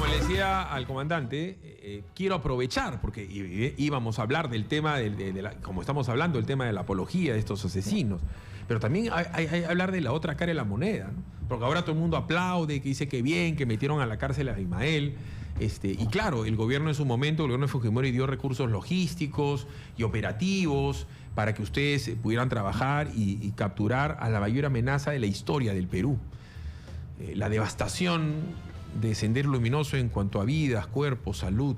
le decía al comandante, quiero aprovechar, porque íbamos a hablar del tema, como estamos hablando, el tema de la apología de estos asesinos, pero también hay que hablar de la otra cara de la moneda, ¿no? Porque ahora todo el mundo aplaude, que dice que bien, que metieron a la cárcel a Abimael. Y claro, el gobierno en su momento, el gobierno de Fujimori dio recursos logísticos y operativos para que ustedes pudieran trabajar y capturar a la mayor amenaza de la historia del Perú. La devastación de Sendero Luminoso en cuanto a vidas, cuerpos, salud,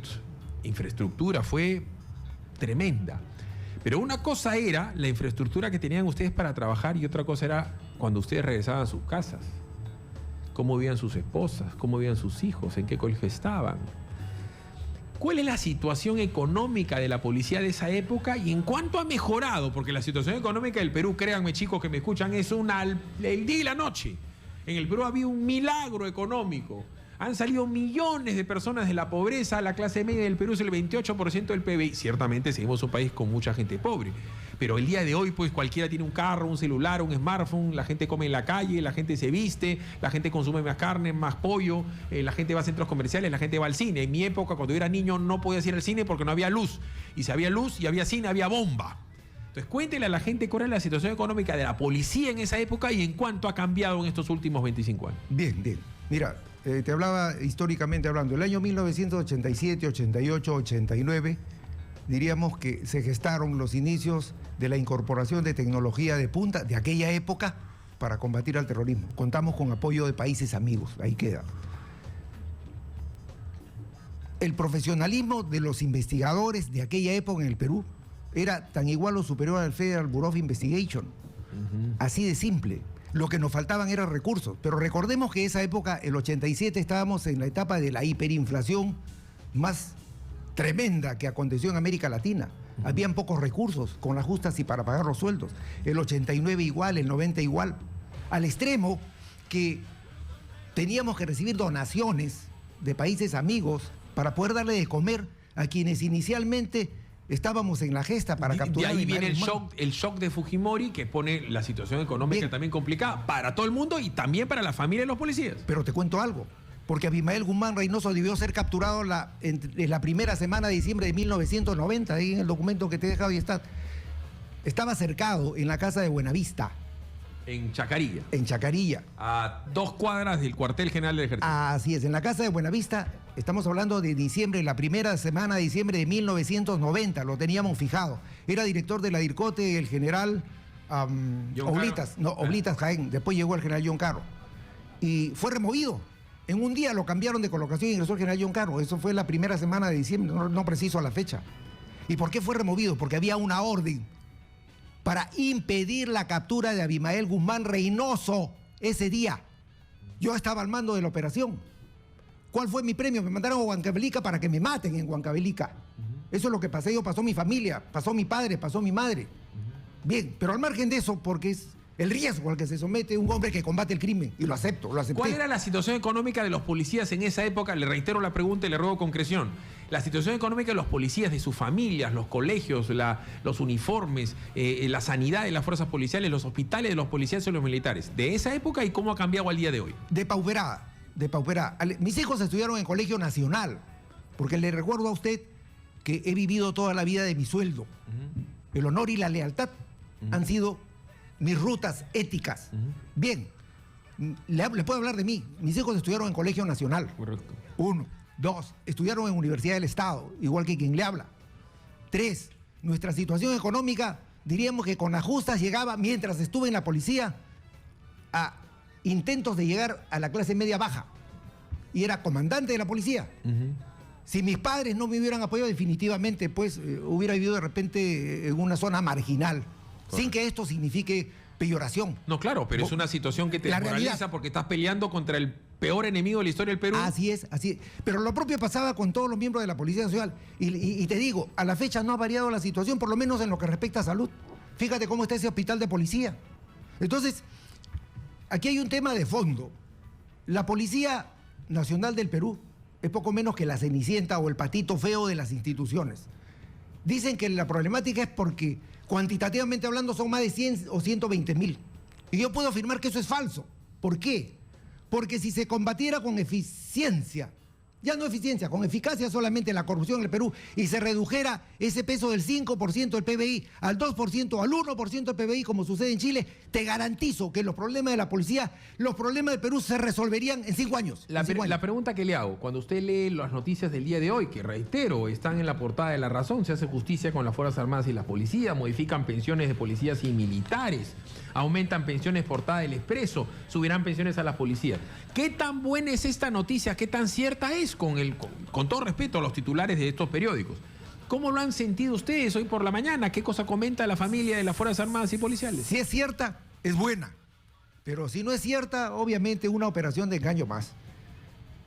infraestructura fue tremenda. Pero una cosa era la infraestructura que tenían ustedes para trabajar y otra cosa era cuando ustedes regresaban a sus casas. Cómo vivían sus esposas, cómo vivían sus hijos, en qué colegio estaban. ¿Cuál es la situación económica de la policía de esa época y en cuánto ha mejorado? Porque la situación económica del Perú, créanme chicos que me escuchan, es el día y la noche. En el Perú ha habido un milagro económico. Han salido millones de personas de la pobreza. La clase media del Perú es el 28% del PBI. Ciertamente seguimos un país con mucha gente pobre. Pero el día de hoy, pues cualquiera tiene un carro, un celular, un smartphone. La gente come en la calle, la gente se viste, la gente consume más carne, más pollo. La gente va a centros comerciales, la gente va al cine. En mi época, cuando yo era niño, no podía ir al cine porque no había luz. Y si había luz y había cine, había bomba. Entonces, cuéntele a la gente cuál es la situación económica de la policía en esa época y en cuánto ha cambiado en estos últimos 25 años. Bien, bien. Mira, te hablaba históricamente hablando. El año 1987, 88, 89, diríamos que se gestaron los inicios de la incorporación de tecnología de punta de aquella época para combatir al terrorismo. Contamos con apoyo de países amigos, ahí queda. El profesionalismo de los investigadores de aquella época en el Perú era tan igual o superior al Federal Bureau of Investigation. Así de simple. Lo que nos faltaban eran recursos. Pero recordemos que esa época, el 87, estábamos en la etapa de la hiperinflación más tremenda que aconteció en América Latina. Habían pocos recursos con las justas y para pagar los sueldos. El 89 igual, el 90 igual. Al extremo que teníamos que recibir donaciones de países amigos para poder darle de comer a quienes inicialmente estábamos en la gesta para capturar. De ahí viene el shock de Fujimori, que pone la situación económica también complicada para todo el mundo y también para la familia de los policías. Pero te cuento algo, porque Abimael Guzmán Reynoso debió ser capturado en la primera semana de diciembre de 1990, ahí en el documento que te he dejado y está. Estaba cercado en la casa de Buenavista. En Chacarilla. En Chacarilla. A 2 cuadras del cuartel general del ejército. Así es, en la casa de Buenavista, estamos hablando de diciembre, la primera semana de diciembre de 1990, lo teníamos fijado. Era director de la DIRCOTE el general Oblitas Jaén, después llegó el general John Carro. Y fue removido. En un día lo cambiaron de colocación y ingresó el general John Carro. Eso fue la primera semana de diciembre, no preciso a la fecha. ¿Y por qué fue removido? Porque había una orden para impedir la captura de Abimael Guzmán Reynoso ese día. Yo estaba al mando de la operación. ¿Cuál fue mi premio? Me mandaron a Huancavelica para que me maten en Huancavelica. Eso es lo que pasé yo, pasó mi familia, pasó mi padre, pasó mi madre. Bien, pero al margen de eso, porque es el riesgo al que se somete un hombre que combate el crimen, y lo acepto, lo acepté. ¿Cuál era la situación económica de los policías en esa época? Le reitero la pregunta y le ruego concreción. La situación económica de los policías, de sus familias, los colegios, los uniformes, la sanidad de las fuerzas policiales, los hospitales de los policías y los militares, de esa época y cómo ha cambiado al día de hoy. Depauperada. Mis hijos estudiaron en Colegio Nacional, porque le recuerdo a usted que he vivido toda la vida de mi sueldo. El honor y la lealtad han sido mis rutas éticas. Bien, le puedo hablar de mí. Mis hijos estudiaron en Colegio Nacional. Correcto. 1. 2. Estudiaron en Universidad del Estado, igual que quien le habla. 3. Nuestra situación económica, diríamos que con las justas llegaba, mientras estuve en la policía, a intentos de llegar a la clase media baja. Y era comandante de la policía. Si mis padres no me hubieran apoyado, definitivamente, pues hubiera vivido de repente en una zona marginal. Correcto. Sin que esto signifique peyoración. No, claro, pero es una situación que te desmoraliza porque estás peleando contra el peor enemigo de la historia del Perú. Así es, así es. Pero lo propio pasaba con todos los miembros de la Policía Nacional. Y te digo, a la fecha no ha variado la situación, por lo menos en lo que respecta a salud. Fíjate cómo está ese hospital de policía. Entonces, aquí hay un tema de fondo. La Policía Nacional del Perú es poco menos que la cenicienta o el patito feo de las instituciones. Dicen que la problemática es porque cuantitativamente hablando son más de 100 o 120 mil. Y yo puedo afirmar que eso es falso. ¿Por qué? Porque si se combatiera con eficiencia Ya no eficiencia, con eficacia solamente la corrupción en el Perú y se redujera ese peso del 5% del PBI al 2%, al 1% del PBI, como sucede en Chile, te garantizo que los problemas de la policía, los problemas del Perú se resolverían en 5 años. La pregunta que le hago, cuando usted lee las noticias del día de hoy, que reitero, están en la portada de La Razón, se hace justicia con las Fuerzas Armadas y la policía, modifican pensiones de policías y militares, aumentan pensiones portada del Expreso, subirán pensiones a las policías. ¿Qué tan buena es esta noticia? ¿Qué tan cierta es? Con todo respeto a los titulares de estos periódicos. ¿Cómo lo han sentido ustedes hoy por la mañana? ¿Qué cosa comenta la familia de las Fuerzas Armadas y Policiales? Si es cierta, es buena. Pero si no es cierta, obviamente una operación de engaño más.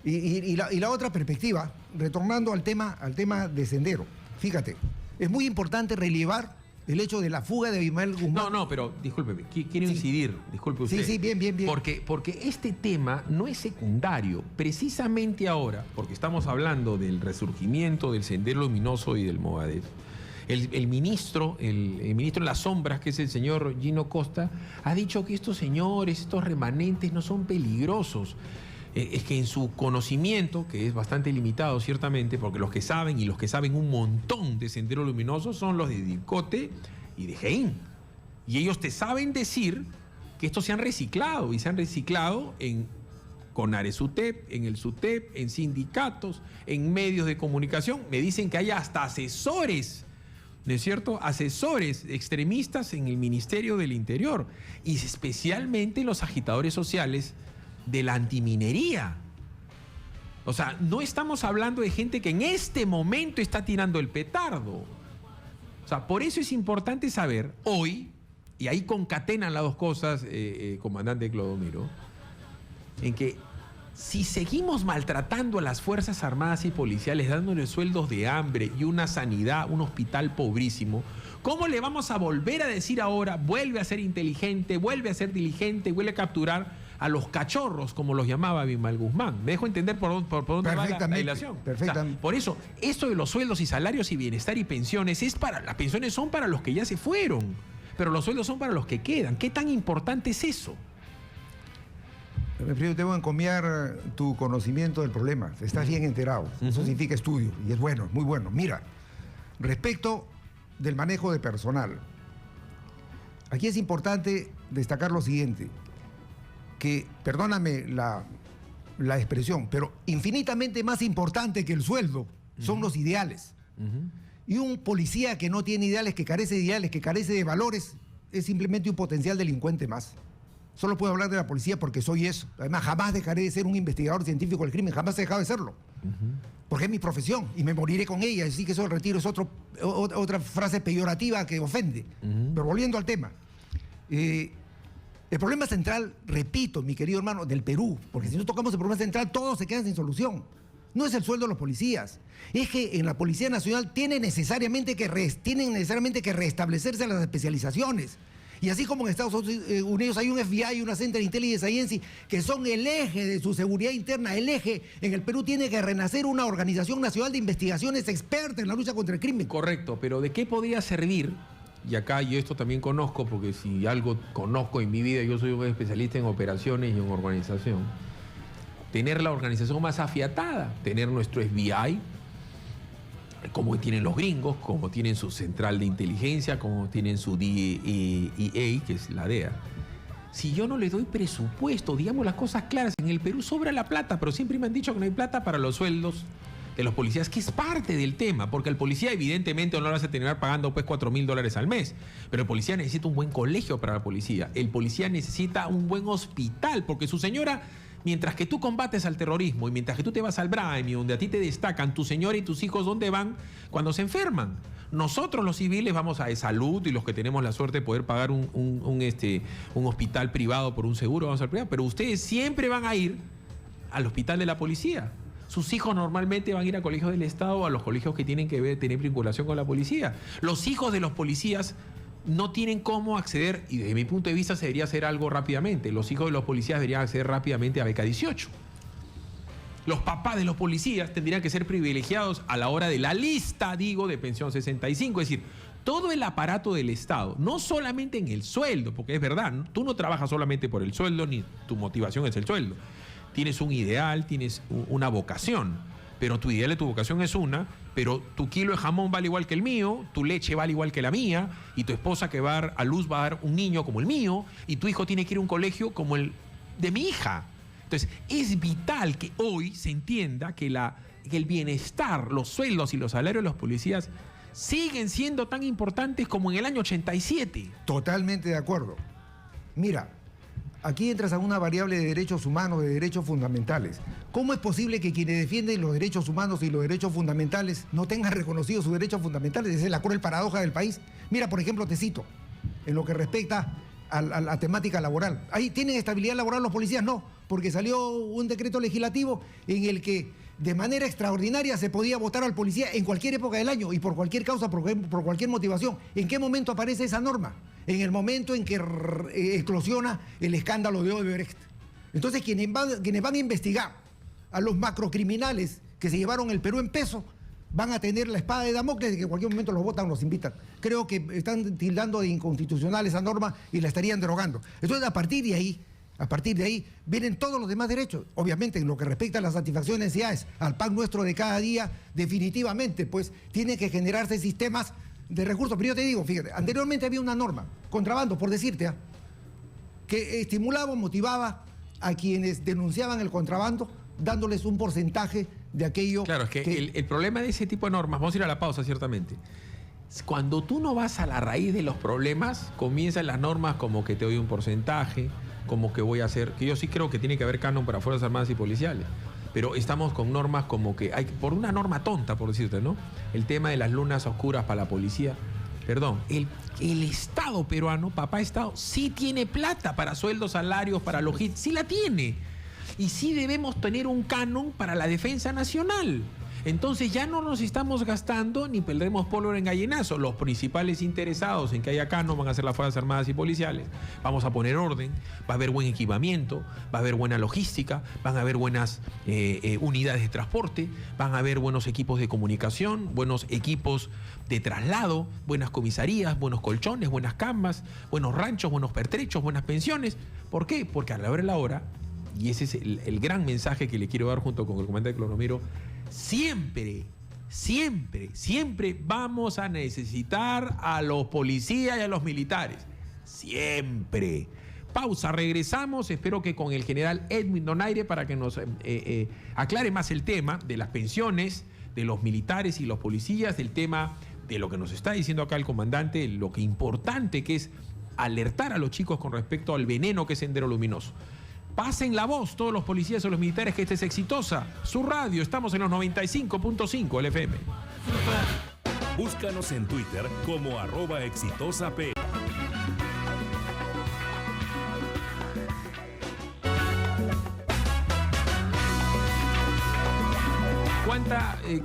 Y la otra perspectiva, retornando al tema de Sendero. Fíjate, es muy importante relevar el hecho de la fuga de Abimael Guzmán. No, pero discúlpeme, quiero incidir, disculpe usted. Sí, bien. Porque este tema no es secundario. Precisamente ahora, porque estamos hablando del resurgimiento del Sendero Luminoso y del Movadef, el ministro de las sombras, que es el señor Gino Costa, ha dicho que estos señores, estos remanentes no son peligrosos. Es que en su conocimiento, que es bastante limitado ciertamente, porque los que saben y los que saben un montón de Sendero Luminoso son los de Dicote y de Gein. Y ellos te saben decir que estos se han reciclado, y se han reciclado en CONARE-SUTEP, en el SUTEP, en sindicatos, en medios de comunicación. Me dicen que hay hasta asesores, ¿no es cierto? Asesores extremistas en el Ministerio del Interior, y especialmente los agitadores sociales de la antiminería. O sea, no estamos hablando de gente que en este momento está tirando el petardo. O sea, por eso es importante saber hoy, y ahí concatenan las dos cosas, comandante Clodomiro, en que si seguimos maltratando a las Fuerzas Armadas y Policiales, dándoles sueldos de hambre y una sanidad, un hospital pobrísimo, ¿cómo le vamos a volver a decir ahora, vuelve a ser inteligente, vuelve a ser diligente, vuelve a capturar a los cachorros, como los llamaba Abimael Guzmán? ¿Me dejo entender por dónde va la ilación? Perfectamente. O sea, por eso, esto de los sueldos y salarios y bienestar y pensiones, las pensiones son para los que ya se fueron, pero los sueldos son para los que quedan. ¿Qué tan importante es eso? Primero tengo que encomiar tu conocimiento del problema. Estás bien enterado. Eso significa estudio y es bueno, muy bueno. Mira, respecto del manejo de personal, aquí es importante destacar lo siguiente, que, perdóname la expresión, pero infinitamente más importante que el sueldo son los ideales. Y un policía que no tiene ideales, que carece de valores, es simplemente un potencial delincuente más. Solo puedo hablar de la policía porque soy eso. Además, jamás dejaré de ser un investigador científico del crimen, jamás he dejado de serlo. Porque es mi profesión y me moriré con ella. Así que eso del retiro es otra frase peyorativa que ofende. Pero volviendo al tema. El problema central, repito, mi querido hermano, del Perú, porque si no tocamos el problema central, todos se quedan sin solución. No es el sueldo de los policías. Es que en la Policía Nacional tienen necesariamente que restablecerse las especializaciones. Y así como en Estados Unidos hay un FBI y una Center Intelligence Agency que son el eje de su seguridad interna, el eje, en el Perú tiene que renacer una organización nacional de investigaciones experta en la lucha contra el crimen. Correcto, pero ¿de qué podría servir? Y acá yo esto también conozco, porque si algo conozco en mi vida, yo soy un especialista en operaciones y en organización. Tener la organización más afiatada, tener nuestro FBI, como tienen los gringos, como tienen su central de inteligencia, como tienen su DEA, que es la DEA. Si yo no les doy presupuesto, digamos las cosas claras, en el Perú sobra la plata, pero siempre me han dicho que no hay plata para los sueldos de los policías, que es parte del tema, porque el policía evidentemente no lo vas a terminar pagando pues $4.000 al mes, pero el policía necesita un buen colegio para la policía, el policía necesita un buen hospital, porque su señora, mientras que tú combates al terrorismo y mientras que tú te vas al Brahim, donde a ti te destacan, tu señora y tus hijos, ¿dónde van cuando se enferman? Nosotros los civiles vamos a salud y los que tenemos la suerte de poder pagar un hospital privado por un seguro, vamos al privado, pero ustedes siempre van a ir al hospital de la policía. Sus hijos normalmente van a ir a colegios del Estado o a los colegios que tienen que tener vinculación con la policía. Los hijos de los policías no tienen cómo acceder, y desde mi punto de vista se debería hacer algo rápidamente. Los hijos de los policías deberían acceder rápidamente a beca 18. Los papás de los policías tendrían que ser privilegiados a la hora de la lista, de pensión 65. Es decir, todo el aparato del Estado, no solamente en el sueldo, porque es verdad, tú no trabajas solamente por el sueldo, ni tu motivación es el sueldo. Tienes un ideal, tienes una vocación, pero tu ideal de tu vocación es una, pero tu kilo de jamón vale igual que el mío, tu leche vale igual que la mía, y tu esposa que va a dar a luz va a dar un niño como el mío, y tu hijo tiene que ir a un colegio como el de mi hija. Entonces, es vital que hoy se entienda que el bienestar, los sueldos y los salarios de los policías siguen siendo tan importantes como en el año 87. Totalmente de acuerdo. Mira, aquí entras a una variable de derechos humanos, de derechos fundamentales. ¿Cómo es posible que quienes defienden los derechos humanos y los derechos fundamentales no tengan reconocidos sus derechos fundamentales? Esa es la cruel paradoja del país. Mira, por ejemplo, te cito, en lo que respecta a la temática laboral. ¿Ahí tienen estabilidad laboral los policías? No, porque salió un decreto legislativo en el que de manera extraordinaria se podía votar al policía en cualquier época del año y por cualquier causa, por cualquier motivación. ¿En qué momento aparece esa norma? En el momento en que eclosiona el escándalo de Odebrecht. Entonces, quienes van a investigar a los macrocriminales que se llevaron el Perú en peso, van a tener la espada de Damocles de que en cualquier momento los votan o los invitan. Creo que están tildando de inconstitucional esa norma y la estarían derogando. Entonces, a partir de ahí vienen todos los demás derechos. Obviamente, en lo que respecta a las satisfacciones en CIAES, al pan nuestro de cada día, definitivamente, pues, tiene que generarse sistemas de recursos. Pero yo te digo, fíjate, anteriormente había una norma, contrabando, por decirte, que estimulaba o motivaba a quienes denunciaban el contrabando, dándoles un porcentaje de aquello. Claro, es que el problema de ese tipo de normas, vamos a ir a la pausa, ciertamente. Cuando tú no vas a la raíz de los problemas, comienzan las normas como que te doy un porcentaje, como que voy a hacer, que yo sí creo que tiene que haber canon para Fuerzas Armadas y policiales, pero estamos con normas como que hay, por una norma tonta, por decirte, ¿no? El tema de las lunas oscuras para la policía. Perdón, el Estado peruano, papá Estado, sí tiene plata para sueldos, salarios, para logística, sí la tiene. Y sí debemos tener un canon para la defensa nacional. Entonces ya no nos estamos gastando ni perdemos pólvora en gallinazo. Los principales interesados en que haya canon van a ser las Fuerzas Armadas y policiales. Vamos a poner orden, va a haber buen equipamiento, va a haber buena logística, van a haber buenas unidades de transporte, van a haber buenos equipos de comunicación, buenos equipos de traslado, buenas comisarías, buenos colchones, buenas camas, buenos ranchos, buenos pertrechos, buenas pensiones. ¿Por qué? Porque a la hora de la hora, y ese es el gran mensaje que le quiero dar junto con el comandante Clodomiro, siempre vamos a necesitar a los policías y a los militares. Siempre. Pausa, regresamos. Espero que con el general Edwin Donaire para que nos aclare más el tema de las pensiones, de los militares y los policías, del tema de lo que nos está diciendo acá el comandante, lo que importante que es alertar a los chicos con respecto al veneno que es Sendero Luminoso. Pasen la voz, todos los policías o los militares, que esta es exitosa. Su radio, estamos en los 95.5 el FM. Búscanos en Twitter como @exitosap.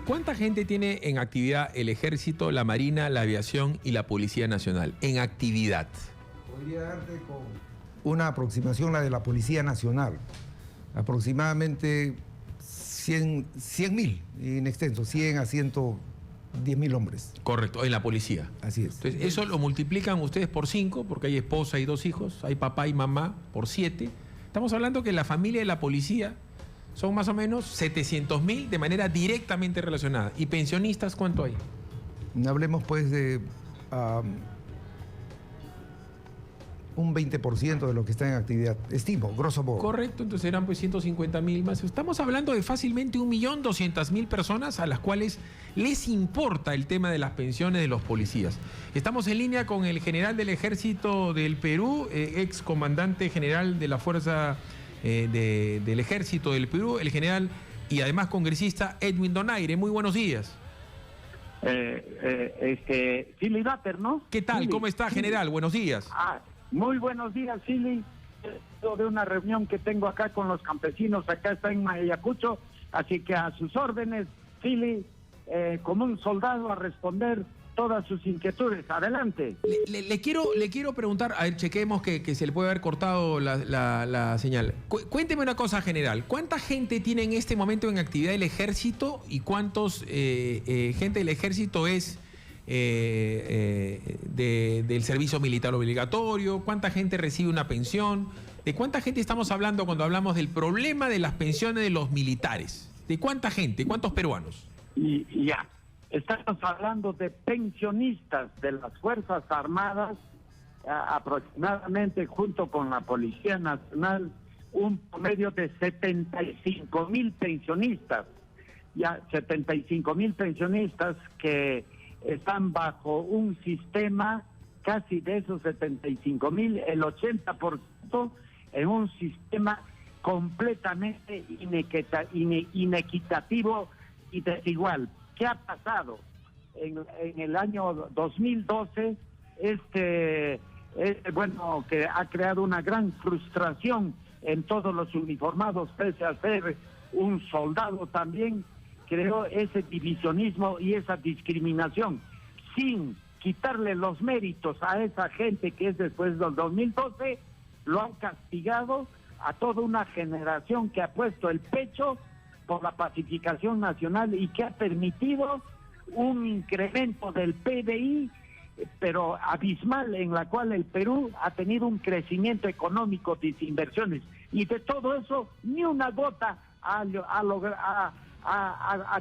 ¿Cuánta gente tiene en actividad el Ejército, la Marina, la Aviación y la Policía Nacional? En actividad. Podría darte con una aproximación, la de la Policía Nacional. Aproximadamente 100.000 en extenso, 100 a 110.000 hombres. Correcto, en la policía. Así es. Entonces, eso lo multiplican ustedes por 5, porque hay esposa y 2 hijos, hay papá y mamá, por 7. Estamos hablando que la familia de la policía son más o menos 700.000 de manera directamente relacionada. ¿Y pensionistas cuánto hay? Hablemos pues de un 20% de lo que está en actividad, estimo, grosso modo. Correcto, entonces eran pues 150.000 más. Estamos hablando de fácilmente 1.200.000 personas a las cuales les importa el tema de las pensiones de los policías. Estamos en línea con el general del Ejército del Perú, ex comandante general de la Fuerza del Ejército del Perú, el general y además congresista Edwin Donaire. Muy buenos días. Silly Bater, ¿no? ¿Qué tal? Silly. ¿Cómo está, general? Buenos días. Muy buenos días, Silly. De una reunión que tengo acá con los campesinos, acá está en Ayacucho, así que a sus órdenes, Silly, como un soldado a responder todas sus inquietudes. Adelante. Le quiero preguntar, a ver, chequemos que se le puede haber cortado la señal. Cuénteme una cosa, general. ¿Cuánta gente tiene en este momento en actividad el Ejército y cuántos gente del Ejército es del servicio militar obligatorio? ¿Cuánta gente recibe una pensión? ¿De cuánta gente estamos hablando cuando hablamos del problema de las pensiones de los militares? ¿De cuánta gente? ¿Cuántos peruanos? Y ya, estamos hablando de pensionistas de las Fuerzas Armadas, aproximadamente junto con la Policía Nacional, un promedio de 75,000 pensionistas. Ya 75,000 pensionistas que están bajo un sistema, casi de esos 75,000, el 80% en un sistema completamente inequitativo y desigual. ¿Qué ha pasado? En el año 2012, bueno, que ha creado una gran frustración en todos los uniformados, pese a ser un soldado también, creó ese divisionismo y esa discriminación, sin quitarle los méritos a esa gente que es después del 2012, lo han castigado a toda una generación que ha puesto el pecho por la pacificación nacional y que ha permitido un incremento del PBI, pero abismal, en la cual el Perú ha tenido un crecimiento económico de inversiones. Y de todo eso, ni una gota ha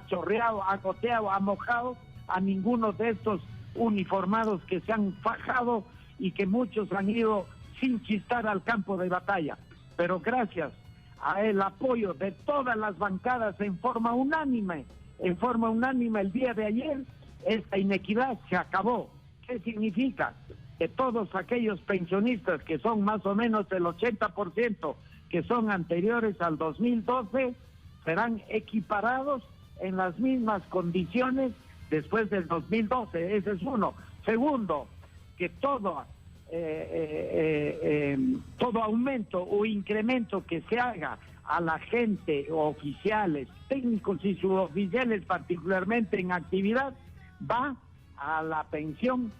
chorreado, ha goteado, ha mojado a ninguno de estos uniformados que se han fajado y que muchos han ido sin chistar al campo de batalla. Pero gracias al apoyo de todas las bancadas en forma unánime el día de ayer, esta inequidad se acabó. ¿Qué significa? Que todos aquellos pensionistas que son más o menos el 80% que son anteriores al 2012 serán equiparados en las mismas condiciones después del 2012. Ese es uno. Segundo, que todo aumento o incremento que se haga a la gente, oficiales, técnicos y suboficiales, particularmente en actividad, va a la pensión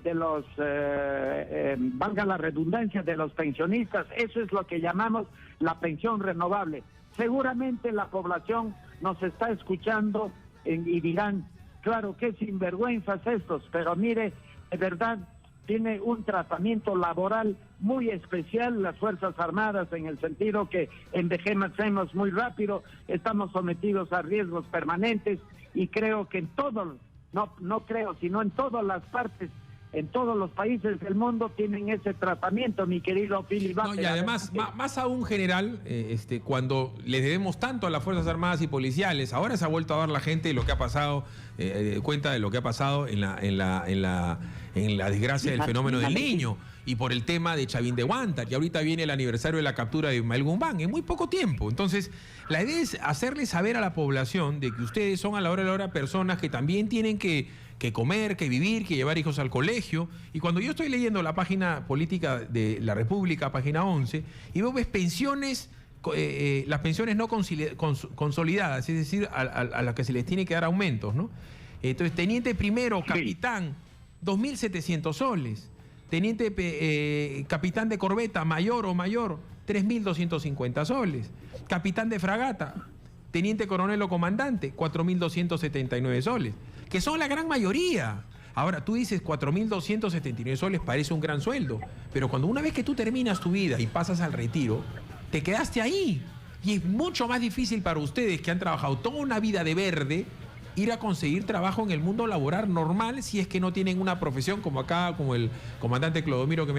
de los, valga la redundancia, de los pensionistas. Eso es lo que llamamos la pensión renovable. Seguramente la población nos está escuchando y dirán, claro, qué sinvergüenzas estos, pero mire, de verdad, tiene un tratamiento laboral muy especial las Fuerzas Armadas, en el sentido que envejecemos muy rápido, estamos sometidos a riesgos permanentes, y creo que en todos, no creo, sino en todas las partes, en todos los países del mundo tienen ese tratamiento, mi querido Philip. No, y además, más aún, general, cuando les debemos tanto a las Fuerzas Armadas y policiales, ahora se ha vuelto a dar la gente lo que ha pasado, cuenta de lo que ha pasado en la desgracia del fenómeno del Niño, y por el tema de Chavín de Huántar, que ahorita viene el aniversario de la captura de Ismael Gumbán, en muy poco tiempo. Entonces, la idea es hacerle saber a la población de que ustedes son a la hora de la hora personas que también tienen que comer, que vivir, que llevar hijos al colegio. Y cuando yo estoy leyendo la página política de la República, página 11, y veo pensiones, las pensiones no consolidadas, es decir, a las que se les tiene que dar aumentos, ¿no? Entonces, teniente primero, capitán, 2.700 soles. Teniente capitán de corbeta, mayor o mayor, 3.250 soles. Capitán de fragata, teniente coronel o comandante, 4.279 soles, que son la gran mayoría. Ahora, tú dices 4.279 soles, parece un gran sueldo, pero cuando una vez que tú terminas tu vida y pasas al retiro, te quedaste ahí. Y es mucho más difícil para ustedes, que han trabajado toda una vida de verde, ir a conseguir trabajo en el mundo laboral normal, si es que no tienen una profesión como acá, como el comandante Clodomiro que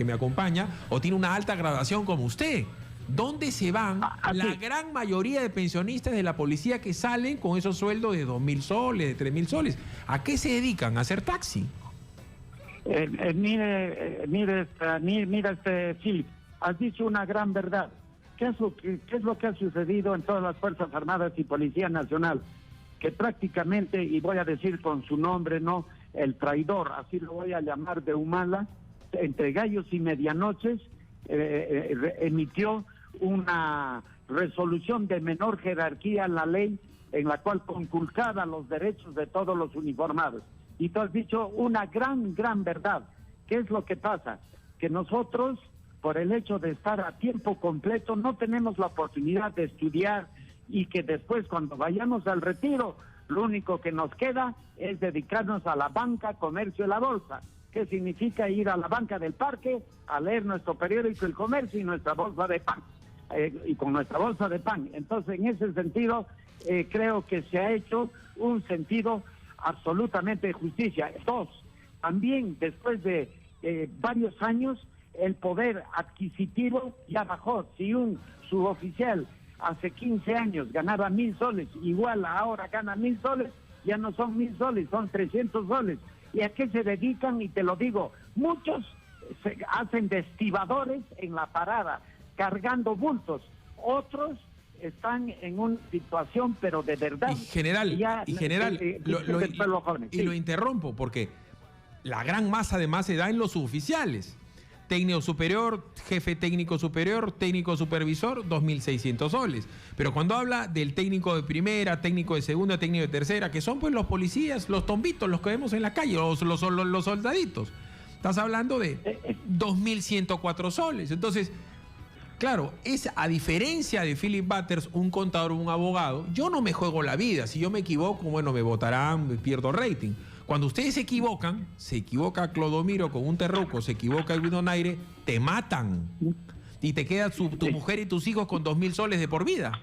me acompaña, o tiene una alta graduación como usted. ¿Dónde se van la gran mayoría de pensionistas de la policía que salen con esos sueldos de 2.000 soles, de 3.000 soles? ¿A qué se dedican? ¿A hacer taxi? Mira, Philip, has dicho una gran verdad. ¿Qué es lo que ha sucedido en todas las Fuerzas Armadas y Policía Nacional? Que prácticamente, y voy a decir con su nombre, ¿no?, el traidor, así lo voy a llamar, de Humala, entre gallos y medianoches, emitió una resolución de menor jerarquía en la ley, en la cual conculcaba los derechos de todos los uniformados. Y tú has dicho una gran verdad. ¿Qué es lo que pasa? Que nosotros, por el hecho de estar a tiempo completo, no tenemos la oportunidad de estudiar, y que después, cuando vayamos al retiro, lo único que nos queda es dedicarnos a la banca, comercio y la bolsa. ¿Qué significa ir a la banca del parque a leer nuestro periódico El Comercio y nuestra bolsa de pan? y con nuestra bolsa de pan. Entonces, en ese sentido, creo que se ha hecho un sentido absolutamente de justicia. Dos, también después de varios años, el poder adquisitivo ya bajó. Si un suboficial hace 15 años ganaba 1.000 soles, igual ahora gana 1.000 soles, ya no son 1.000 soles, son 300 soles. ¿Y a qué se dedican? Y te lo digo, muchos se hacen de estibadores en la parada, cargando bultos. Otros están en una situación, pero de verdad. Lo interrumpo porque la gran masa además se da en los suboficiales. Técnico superior, jefe técnico superior, técnico supervisor, 2.600 soles. Pero cuando habla del técnico de primera, técnico de segunda, técnico de tercera, que son pues los policías, los tombitos, los que vemos en la calle, los soldaditos, estás hablando de 2.104 soles. Entonces, claro, es a diferencia de Philip Butters, un contador o un abogado, yo no me juego la vida. Si yo me equivoco, bueno, me votarán, pierdo rating. Cuando ustedes se equivoca Clodomiro con un terruco, se equivoca Edwin Donaire, te matan. Y te queda tu mujer y tus hijos con 2.000 soles de por vida.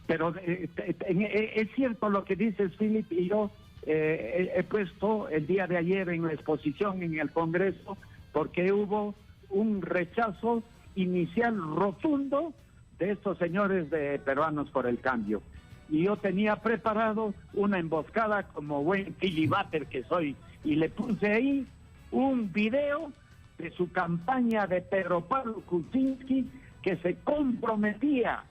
Pero es cierto lo que dices, Philip, y yo he puesto el día de ayer en la exposición en el Congreso, porque hubo un rechazo inicial rotundo de estos señores de Peruanos por el Cambio. Y yo tenía preparado una emboscada como buen filibuster que soy, y le puse ahí un video de su campaña de Pedro Pablo Kuczynski, que se comprometía,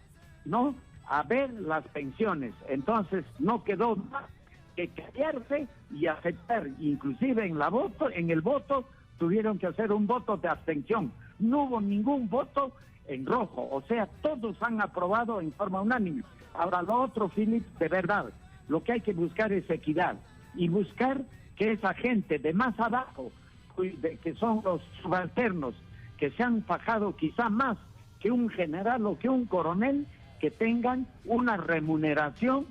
¿no?, a ver las pensiones. Entonces no quedó más que callarse y aceptar. Inclusive en el voto tuvieron que hacer un voto de abstención. No hubo ningún voto en rojo, o sea, todos han aprobado en forma unánime. Ahora, lo otro, Philip, de verdad, lo que hay que buscar es equidad y buscar que esa gente de más abajo, que son los subalternos, que se han fajado quizá más que un general o que un coronel, que tengan una remuneración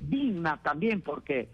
digna también, porque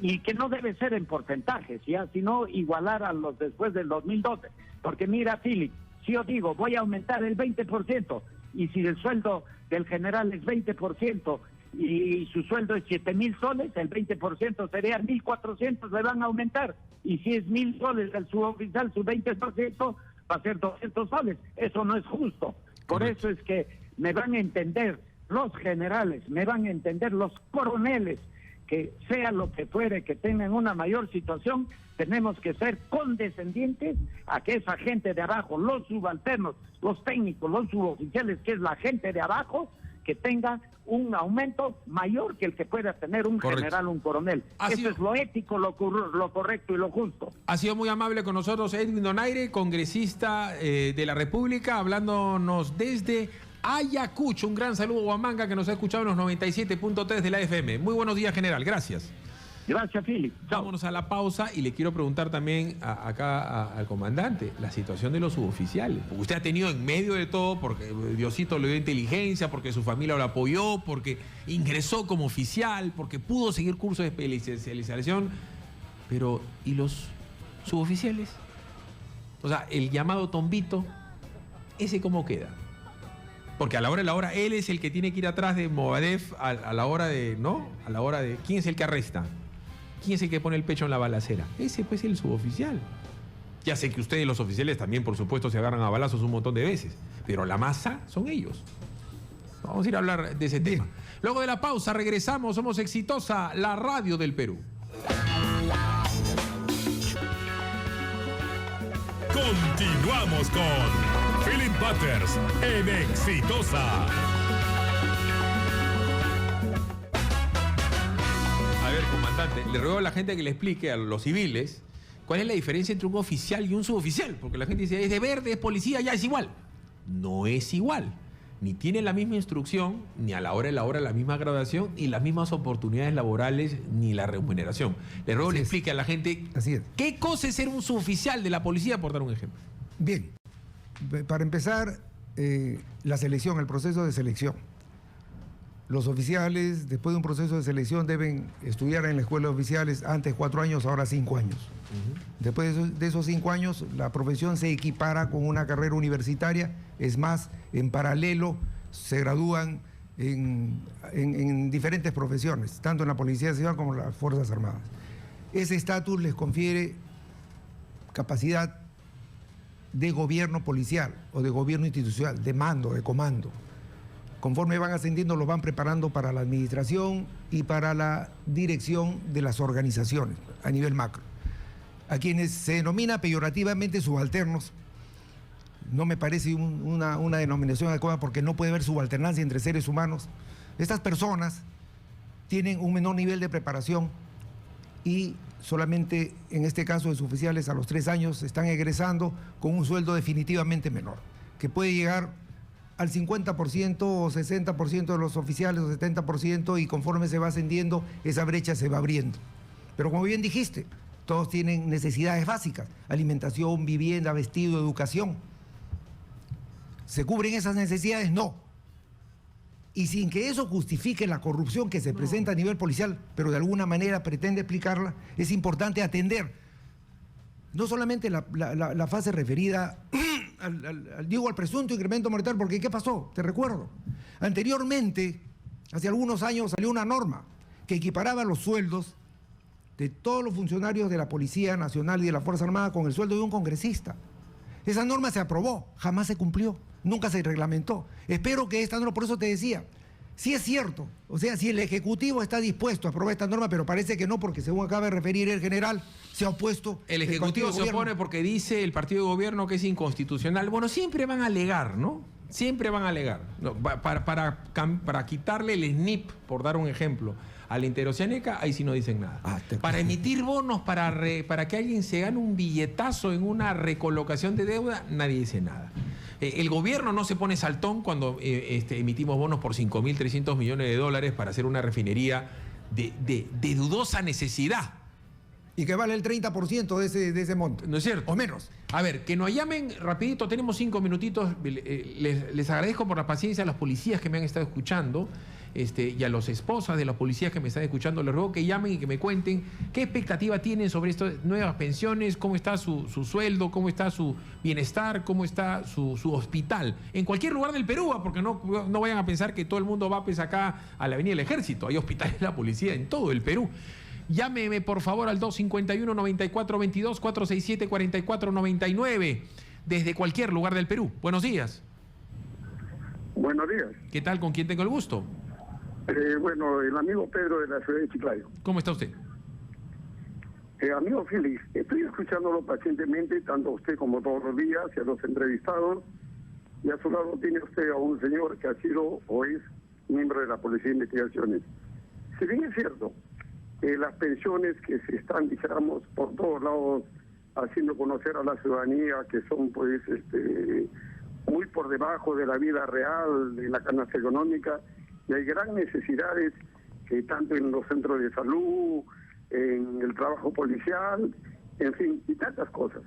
y que no debe ser en porcentajes, ¿ya?, sino igualar a los después del 2012. Porque mira, Philip, si yo digo voy a aumentar el 20%, y si el sueldo del general es 20% y su sueldo es 7.000 soles, el 20% sería 1.400, le van a aumentar. Y si es 1.000 soles el suboficial, su 20% va a ser 200 soles. Eso no es justo. Por eso es que me van a entender los generales, me van a entender los coroneles, que sea lo que fuere, que tengan una mayor situación, tenemos que ser condescendientes a que esa gente de abajo, los subalternos, los técnicos, los suboficiales, que es la gente de abajo, que tenga un aumento mayor que el que pueda tener un general o un coronel. Eso es lo ético, lo correcto y lo justo. Ha sido muy amable con nosotros Edwin Donaire, congresista de la República, hablándonos desde Ayacucho. Un gran saludo a Huamanga, que nos ha escuchado en los 97.3 de la FM. Muy buenos días, general. Gracias. Gracias, Philip. Vámonos a la pausa y le quiero preguntar también al comandante la situación de los suboficiales. Porque usted ha tenido en medio de todo, porque Diosito le dio inteligencia, porque su familia lo apoyó, porque ingresó como oficial, porque pudo seguir cursos de especialización. Pero, ¿y los suboficiales? O sea, el llamado tombito, ¿ese cómo queda? Porque a la hora, él es el que tiene que ir atrás de Movadef a la hora de, ¿no? A la hora de, ¿quién es el que arresta? ¿Quién es el que pone el pecho en la balacera? Ese pues es el suboficial. Ya sé que ustedes los oficiales también, por supuesto, se agarran a balazos un montón de veces, pero la masa son ellos. Vamos a ir a hablar de ese tema. Luego de la pausa regresamos, somos Exitosa, la radio del Perú. Continuamos con Philip Butters en Exitosa. A ver, comandante, le ruego a la gente que le explique a los civiles cuál es la diferencia entre un oficial y un suboficial. Porque la gente dice, es de verde, es policía, ya es igual. No es igual. Ni tiene la misma instrucción, ni a la hora de la hora la misma graduación, y las mismas oportunidades laborales, ni la remuneración. Le ruego le explique a la gente qué cosa es ser un suboficial de la policía, por dar un ejemplo. Bien, para empezar, la selección, el proceso de selección. Los oficiales, después de un proceso de selección, deben estudiar en la escuela de oficiales antes 4 años, ahora 5 años. Después de esos 5 años, la profesión se equipara con una carrera universitaria. Es más, en paralelo se gradúan en diferentes profesiones, tanto en la Policía Nacional como en las Fuerzas Armadas. Ese estatus les confiere capacidad de gobierno policial o de gobierno institucional, de mando, de comando. Conforme van ascendiendo, los van preparando para la administración y para la dirección de las organizaciones a nivel macro. A quienes se denomina peyorativamente subalternos, no me parece una denominación adecuada porque no puede haber subalternancia entre seres humanos. Estas personas tienen un menor nivel de preparación y solamente en este caso de sus oficiales a los 3 años están egresando con un sueldo definitivamente menor, que puede llegar al 50% o 60% de los oficiales o 70%, y conforme se va ascendiendo esa brecha se va abriendo. Pero como bien dijiste, todos tienen necesidades básicas: alimentación, vivienda, vestido, educación. ¿Se cubren esas necesidades? No. Y sin que eso justifique la corrupción que se presenta a nivel policial, pero de alguna manera pretende explicarla, es importante atender no solamente la fase referida al presunto incremento monetario, porque ¿qué pasó? Te recuerdo. Anteriormente, hace algunos años, salió una norma que equiparaba los sueldos de todos los funcionarios de la Policía Nacional y de la Fuerza Armada con el sueldo de un congresista. Esa norma se aprobó, jamás se cumplió, nunca se reglamentó. Espero que esta norma, por eso te decía, sí es cierto, o sea, si el Ejecutivo está dispuesto a aprobar esta norma, pero parece que no, porque según acaba de referir el general, se ha opuesto. El Ejecutivo se opone porque dice el partido de gobierno que es inconstitucional. Bueno, siempre van a alegar, ¿no? Siempre van a alegar. No, para quitarle el SNIP, por dar un ejemplo, a la Interoceánica, ahí sí no dicen nada. Para emitir bonos, para que alguien se gane un billetazo en una recolocación de deuda, nadie dice nada. El gobierno no se pone saltón cuando emitimos bonos por 5.300 millones de dólares para hacer una refinería de dudosa necesidad. Y que vale el 30% de ese monto. ¿No es cierto? O menos. A ver, que nos llamen rapidito, tenemos 5 minutitos. Les agradezco por la paciencia a los policías que me han estado escuchando, y a las esposas de los policías que me están escuchando. Les ruego que llamen y que me cuenten qué expectativa tienen sobre estas nuevas pensiones, cómo está su sueldo, cómo está su bienestar, cómo está su hospital. En cualquier lugar del Perú, porque no vayan a pensar que todo el mundo va pues acá a la Avenida del Ejército. Hay hospitales de la policía en todo el Perú. Llámeme por favor al 251-9422, 467-4499, desde cualquier lugar del Perú. Buenos días. Buenos días. ¿Qué tal? ¿Con quién tengo el gusto? Bueno, el amigo Pedro de la ciudad de Chiclayo. ¿Cómo está usted? Amigo Félix, estoy escuchándolo pacientemente, tanto a usted como todos los días, y a los entrevistados, y a su lado tiene usted a un señor que ha sido o es miembro de la Policía de Investigaciones. Si bien es cierto, las pensiones que se están, dijéramos, por todos lados, haciendo conocer a la ciudadanía que son, pues, muy por debajo de la vida real, de la canasta económica, y hay gran necesidades, tanto en los centros de salud, en el trabajo policial, en fin, y tantas cosas.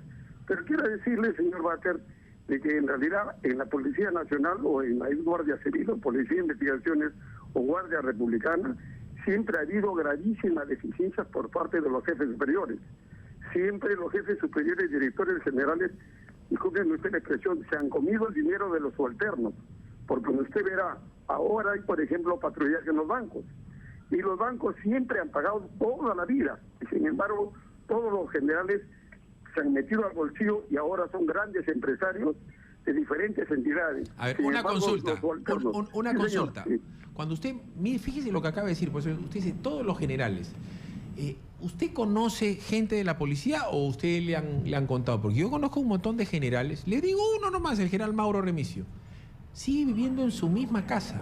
Pero quiero decirle, señor Baker, de que en realidad en la Policía Nacional o en la Guardia Civil o Policía de Investigaciones o Guardia Republicana, siempre ha habido gravísimas deficiencias por parte de los jefes superiores. Siempre los jefes superiores y directores generales, disculpen usted la expresión, se han comido el dinero de los subalternos. Porque como usted verá, ahora hay, por ejemplo, patrullaje en los bancos. Y los bancos siempre han pagado toda la vida. Y sin embargo, todos los generales se han metido al bolsillo y ahora son grandes empresarios de diferentes entidades. A ver, sin una embargo, consulta. Una sí, consulta. señor, sí. Cuando usted, mire, fíjese lo que acaba de decir, pues usted dice todos los generales. ¿Usted conoce gente de la policía o usted le han contado? Porque yo conozco un montón de generales. Le digo uno nomás, el general Mauro Remigio. Sigue viviendo en su misma casa,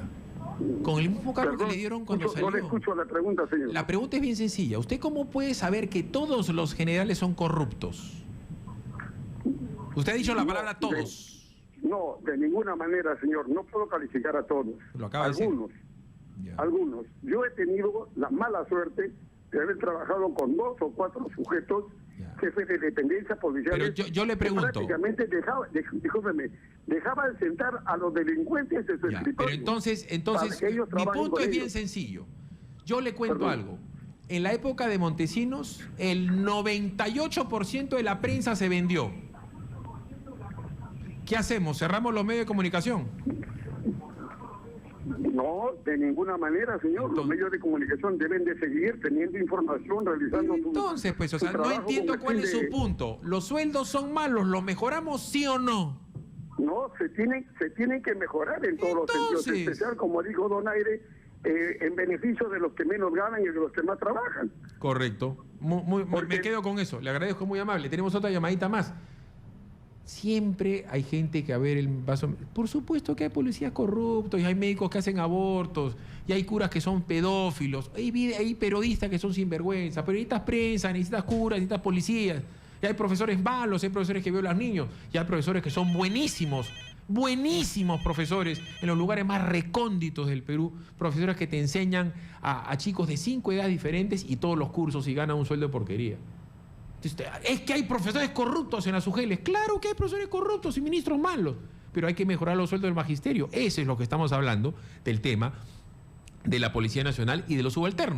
con el mismo cargo que le dieron cuando salió. No le escucho la pregunta, señor. La pregunta es bien sencilla. ¿Usted cómo puede saber que todos los generales son corruptos? Usted ha dicho la palabra todos. No, de ninguna manera, señor. No puedo calificar a todos. Lo acaba de decir. Algunos. Yo he tenido la mala suerte de haber trabajado con 2 o 4 sujetos, jefes de dependencia policial. Pero yo le pregunto. Prácticamente dejaba de sentar a los delincuentes de su Ya, escritorio. pero entonces para que ellos mi trabajen punto con es bien ellos. sencillo. Yo le cuento Perdón. algo. En la época de Montesinos, el 98% de la prensa se vendió. ¿Qué hacemos? ¿Cerramos los medios de comunicación? No, de ninguna manera, señor. Los medios de comunicación deben de seguir teniendo información, realizando su Entonces, pues, o su sea, no trabajo entiendo con el cuál fin es su de- punto. ¿Los sueldos son malos? ¿Los mejoramos sí o no? No, se tienen que mejorar en todos los sentidos, en Entonces. especial, como dijo Donaire, en beneficio de los que menos ganan y de los que más trabajan. Correcto. Porque- Me quedo con eso. Le agradezco, muy amable. Tenemos otra llamadita más. Siempre hay gente que, a ver, el vaso... Por supuesto que hay policías corruptos, y hay médicos que hacen abortos, y hay curas que son pedófilos, hay periodistas que son sinvergüenza, periodistas prensa, necesitas curas, necesitas policías, y hay profesores malos, hay profesores que violan a los niños, y hay profesores que son buenísimos, buenísimos profesores en los lugares más recónditos del Perú, profesores que te enseñan a chicos de 5 edades diferentes y todos los cursos y ganan un sueldo de porquería. Es que hay profesores corruptos en las UGELes. Claro que hay profesores corruptos y ministros malos, pero hay que mejorar los sueldos del magisterio. Ese es lo que estamos hablando del tema de la Policía Nacional y de los subalternos.